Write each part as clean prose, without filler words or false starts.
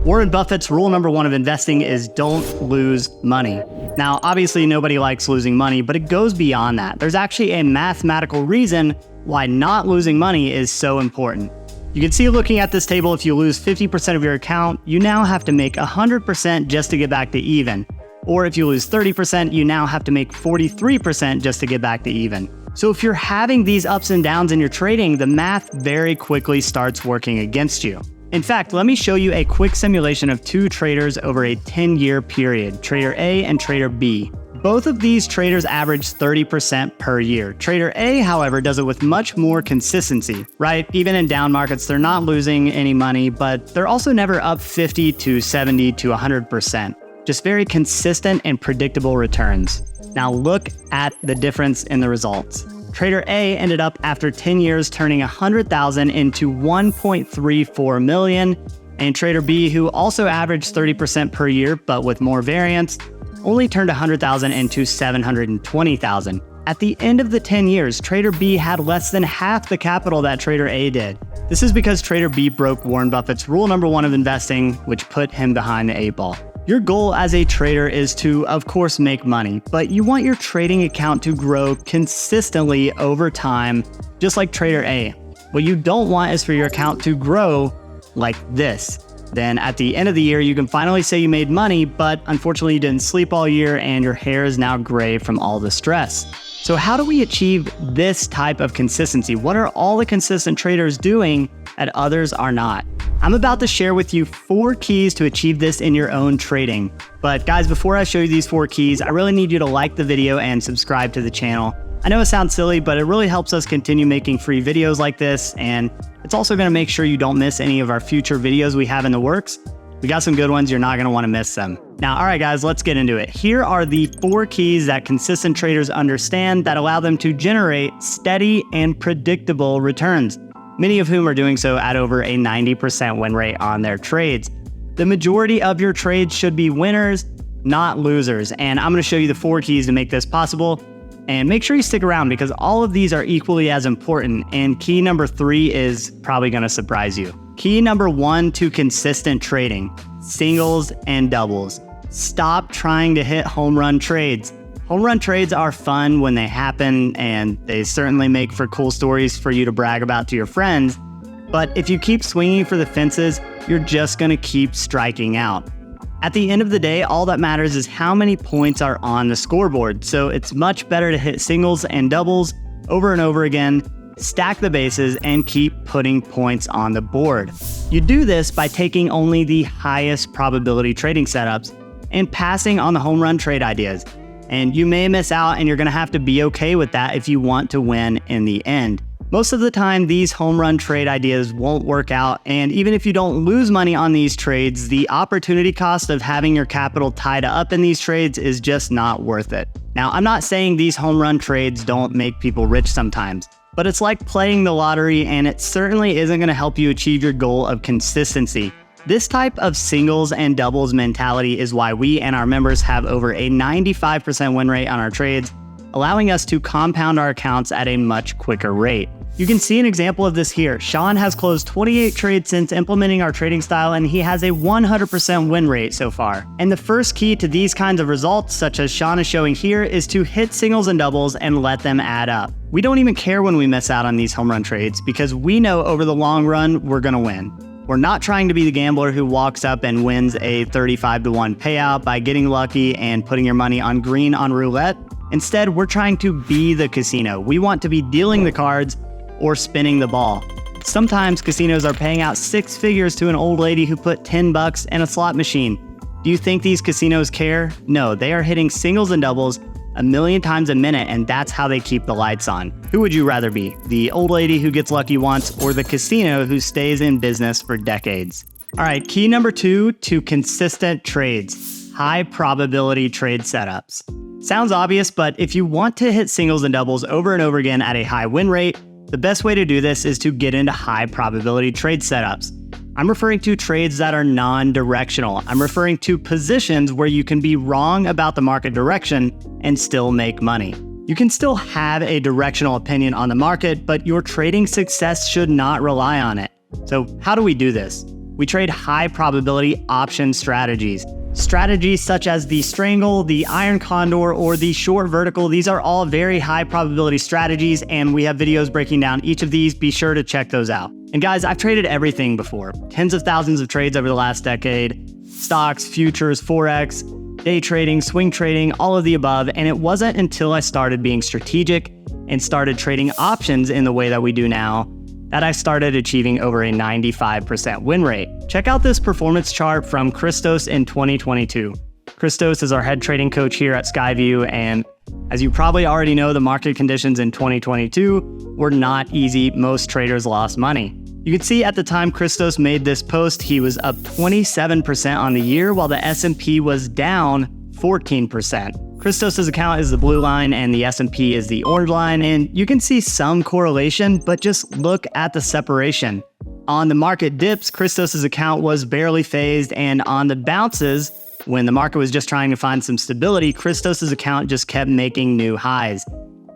Warren Buffett's rule number one of investing is don't lose money. Now, obviously nobody likes losing money, but it goes beyond that. There's actually a mathematical reason why not losing money is so important. You can see looking at this table, if you lose 50% of your account, you now have to make 100% just to get back to even. Or if you lose 30%, you now have to make 43% just to get back to even. So if you're having these ups and downs in your trading, the math very quickly starts working against you. In fact, let me show you a quick simulation of two traders over a 10-year period, Trader A and Trader B. Both of these traders average 30% per year. Trader A, however, does it with much more consistency, right? Even in down markets, they're not losing any money, but they're also never up 50 to 70 to 100%. Just very consistent and predictable returns. Now look at the difference in the results. Trader A ended up after 10 years turning 100,000 into 1.34 million, and Trader B, who also averaged 30% per year but with more variance, only turned 100,000 into 720,000. At the end of the 10 years, Trader B had less than half the capital that Trader A did. This is because Trader B broke Warren Buffett's rule number one of investing, which put him behind the 8-ball. Your goal as a trader is to, of course, make money, but you want your trading account to grow consistently over time, just like Trader A. What you don't want is for your account to grow like this. Then at the end of the year, you can finally say you made money, but unfortunately you didn't sleep all year and your hair is now gray from all the stress. So how do we achieve this type of consistency? What are all the consistent traders doing that others are not? I'm about to share with you 4 keys to achieve this in your own trading. But guys, before I show you these 4 keys, I really need you to like the video and subscribe to the channel. I know it sounds silly, but it really helps us continue making free videos like this, and it's also gonna make sure you don't miss any of our future videos we have in the works. We got some good ones, you're not gonna wanna miss them. Now, all right guys, let's get into it. Here are the 4 keys that consistent traders understand that allow them to generate steady and predictable returns, many of whom are doing so at over a 90% win rate on their trades. The majority of your trades should be winners, not losers. And I'm gonna show you the 4 keys to make this possible. And make sure you stick around because all of these are equally as important. And key number 3 is probably gonna surprise you. Key number 1 to consistent trading, singles and doubles. Stop trying to hit home run trades. Home run trades are fun when they happen, and they certainly make for cool stories for you to brag about to your friends. But if you keep swinging for the fences, you're just gonna keep striking out. At the end of the day, all that matters is how many points are on the scoreboard. So it's much better to hit singles and doubles over and over again, stack the bases, and keep putting points on the board. You do this by taking only the highest probability trading setups and passing on the home run trade ideas. And you may miss out, and you're gonna have to be okay with that if you want to win in the end. Most of the time, these home run trade ideas won't work out, and even if you don't lose money on these trades, the opportunity cost of having your capital tied up in these trades is just not worth it. Now, I'm not saying these home run trades don't make people rich sometimes, but it's like playing the lottery, and it certainly isn't gonna help you achieve your goal of consistency. This type of singles and doubles mentality is why we and our members have over a 95% win rate on our trades, allowing us to compound our accounts at a much quicker rate. You can see an example of this here. Sean has closed 28 trades since implementing our trading style, and he has a 100% win rate so far. And the first key to these kinds of results, such as Sean is showing here, is to hit singles and doubles and let them add up. We don't even care when we miss out on these home run trades because we know over the long run, we're gonna win. We're not trying to be the gambler who walks up and wins a 35-to-1 payout by getting lucky and putting your money on green on roulette. Instead, we're trying to be the casino. We want to be dealing the cards or spinning the ball. Sometimes casinos are paying out 6 figures to an old lady who put $10 in a slot machine. Do you think these casinos care? No, they are hitting singles and doubles 1,000,000 times a minute, and that's how they keep the lights on. Who would you rather be? The old lady who gets lucky once, or the casino who stays in business for decades? All right, key number 2 to consistent trades, high probability trade setups. Sounds obvious, but if you want to hit singles and doubles over and over again at a high win rate, the best way to do this is to get into high probability trade setups. I'm referring to trades that are non-directional. I'm referring to positions where you can be wrong about the market direction and still make money. You can still have a directional opinion on the market, but your trading success should not rely on it. So how do we do this? We trade high probability option strategies. Strategies such as the strangle, the iron condor, or the short vertical, these are all very high probability strategies, and we have videos breaking down each of these. Be sure to check those out. And guys, I've traded everything before. Tens of thousands of trades over the last decade. Stocks, futures, Forex, day trading, swing trading, all of the above. And it wasn't until I started being strategic and started trading options in the way that we do now that I started achieving over a 95% win rate. Check out this performance chart from Christos in 2022. Christos is our head trading coach here at Skyview, and as you probably already know, the market conditions in 2022 were not easy. Most traders lost money. You can see at the time Christos made this post, he was up 27% on the year, while the S&P was down 14%. Christos' account is the blue line and the S&P is the orange line, and you can see some correlation, but just look at the separation. On the market dips, Christos' account was barely phased, and on the bounces, when the market was just trying to find some stability, Christos' account just kept making new highs.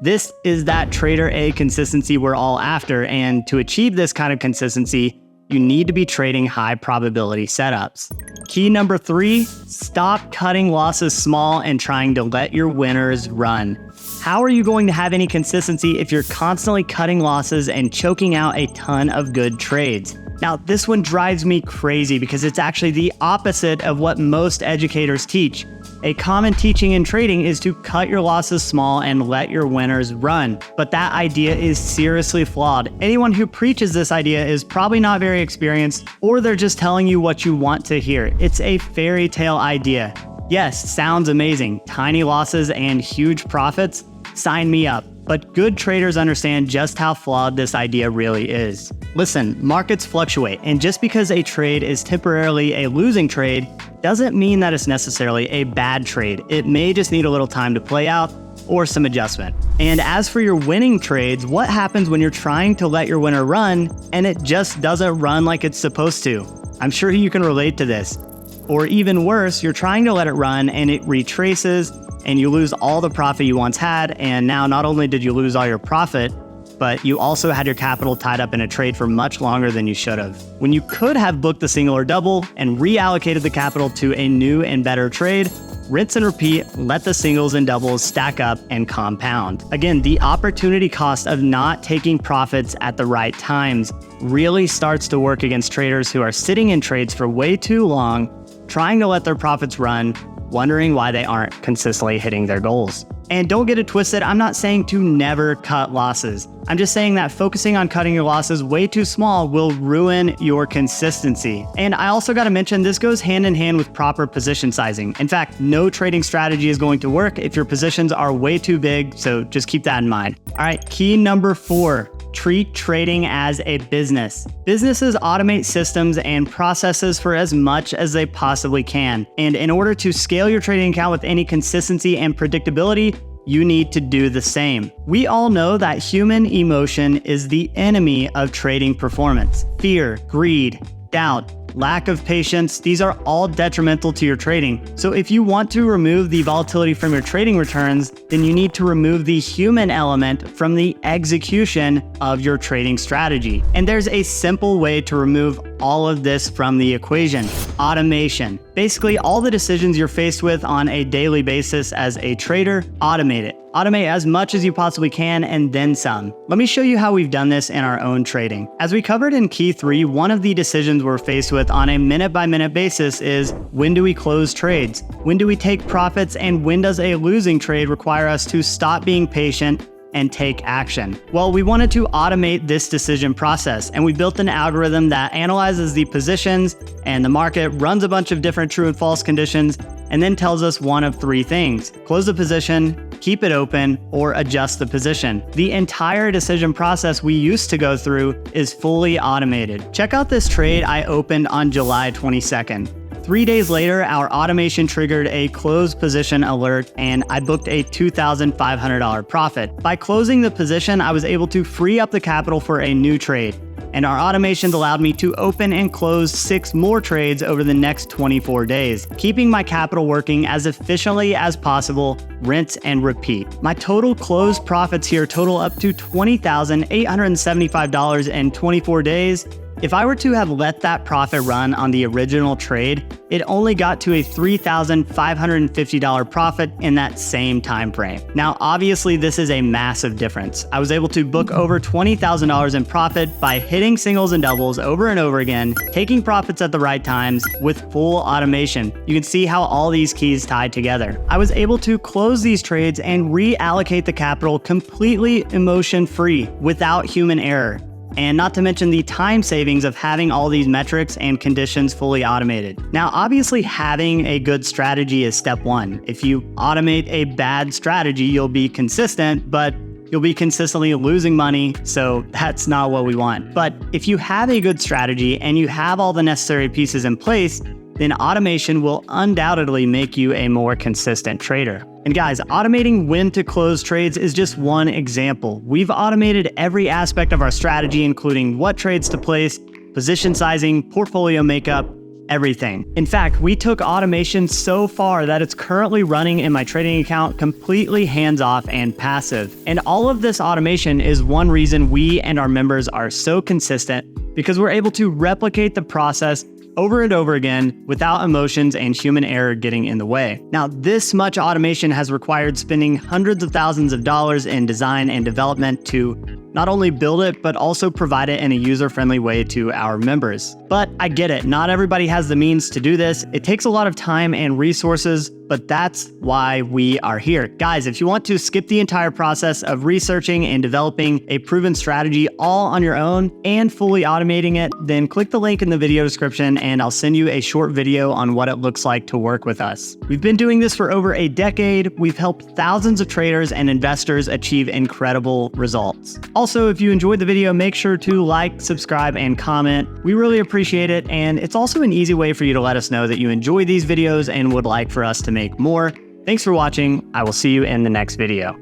This is that trader A consistency we're all after, and to achieve this kind of consistency, you need to be trading high probability setups. Key number 3, stop cutting losses small and trying to let your winners run. How are you going to have any consistency if you're constantly cutting losses and choking out a ton of good trades? Now, this one drives me crazy because it's actually the opposite of what most educators teach. A common teaching in trading is to cut your losses small and let your winners run. But that idea is seriously flawed. Anyone who preaches this idea is probably not very experienced, or they're just telling you what you want to hear. It's a fairy tale idea. Yes, sounds amazing. Tiny losses and huge profits? Sign me up. But good traders understand just how flawed this idea really is. Listen, markets fluctuate, and just because a trade is temporarily a losing trade doesn't mean that it's necessarily a bad trade. It may just need a little time to play out or some adjustment. And as for your winning trades, what happens when you're trying to let your winner run and it just doesn't run like it's supposed to? I'm sure you can relate to this. Or even worse, you're trying to let it run and it retraces and you lose all the profit you once had, and now not only did you lose all your profit, but you also had your capital tied up in a trade for much longer than you should have. When you could have booked the single or double and reallocated the capital to a new and better trade, rinse and repeat, let the singles and doubles stack up and compound. Again, the opportunity cost of not taking profits at the right times really starts to work against traders who are sitting in trades for way too long, trying to let their profits run, wondering why they aren't consistently hitting their goals. And don't get it twisted, I'm not saying to never cut losses. I'm just saying that focusing on cutting your losses way too small will ruin your consistency. And I also gotta mention, this goes hand in hand with proper position sizing. In fact, no trading strategy is going to work if your positions are way too big, so just keep that in mind. All right, key number 4. Treat trading as a business. Businesses automate systems and processes for as much as they possibly can. And in order to scale your trading account with any consistency and predictability, you need to do the same. We all know that human emotion is the enemy of trading performance. Fear, greed, doubt, lack of patience, these are all detrimental to your trading. So if you want to remove the volatility from your trading returns, then you need to remove the human element from the execution of your trading strategy. And there's a simple way to remove all of this from the equation: automation. Basically, all the decisions you're faced with on a daily basis as a trader, automate it. Automate as much as you possibly can and then some. Let me show you how we've done this in our own trading. As we covered in key 3, one of the decisions we're faced with on a minute-by-minute basis is, when do we close trades? When do we take profits? And when does a losing trade require us to stop being patient and take action? Well, we wanted to automate this decision process, and we built an algorithm that analyzes the positions and the market, runs a bunch of different true and false conditions, and then tells us one of 3 things: close the position, keep it open, or adjust the position. The entire decision process we used to go through is fully automated. Check out this trade I opened on July 22nd. 3 days later, our automation triggered a close position alert, and I booked a $2,500 profit. By closing the position, I was able to free up the capital for a new trade, and our automations allowed me to open and close 6 more trades over the next 24 days, keeping my capital working as efficiently as possible, rinse and repeat. My total closed profits here total up to $20,875 in 24 days, If I were to have let that profit run on the original trade, it only got to a $3,550 profit in that same time frame. Now, obviously, this is a massive difference. I was able to book over $20,000 in profit by hitting singles and doubles over and over again, taking profits at the right times with full automation. You can see how all these keys tied together. I was able to close these trades and reallocate the capital completely emotion-free without human error. And not to mention the time savings of having all these metrics and conditions fully automated. Now, obviously having a good strategy is step one. If you automate a bad strategy, you'll be consistent, but you'll be consistently losing money, so that's not what we want. But if you have a good strategy and you have all the necessary pieces in place, then automation will undoubtedly make you a more consistent trader. And guys, automating when to close trades is just one example. We've automated every aspect of our strategy, including what trades to place, position sizing, portfolio makeup, everything. In fact, we took automation so far that it's currently running in my trading account completely hands-off and passive. And all of this automation is one reason we and our members are so consistent, because we're able to replicate the process over and over again without emotions and human error getting in the way. Now, this much automation has required spending hundreds of thousands of dollars in design and development to not only build it, but also provide it in a user-friendly way to our members. But I get it, not everybody has the means to do this. It takes a lot of time and resources, but that's why we are here. Guys, if you want to skip the entire process of researching and developing a proven strategy all on your own and fully automating it, then click the link in the video description and I'll send you a short video on what it looks like to work with us. We've been doing this for over a decade. We've helped thousands of traders and investors achieve incredible results. Also, if you enjoyed the video, make sure to like, subscribe, and comment. We really appreciate it, and it's also an easy way for you to let us know that you enjoy these videos and would like for us to make more. Thanks for watching. I will see you in the next video.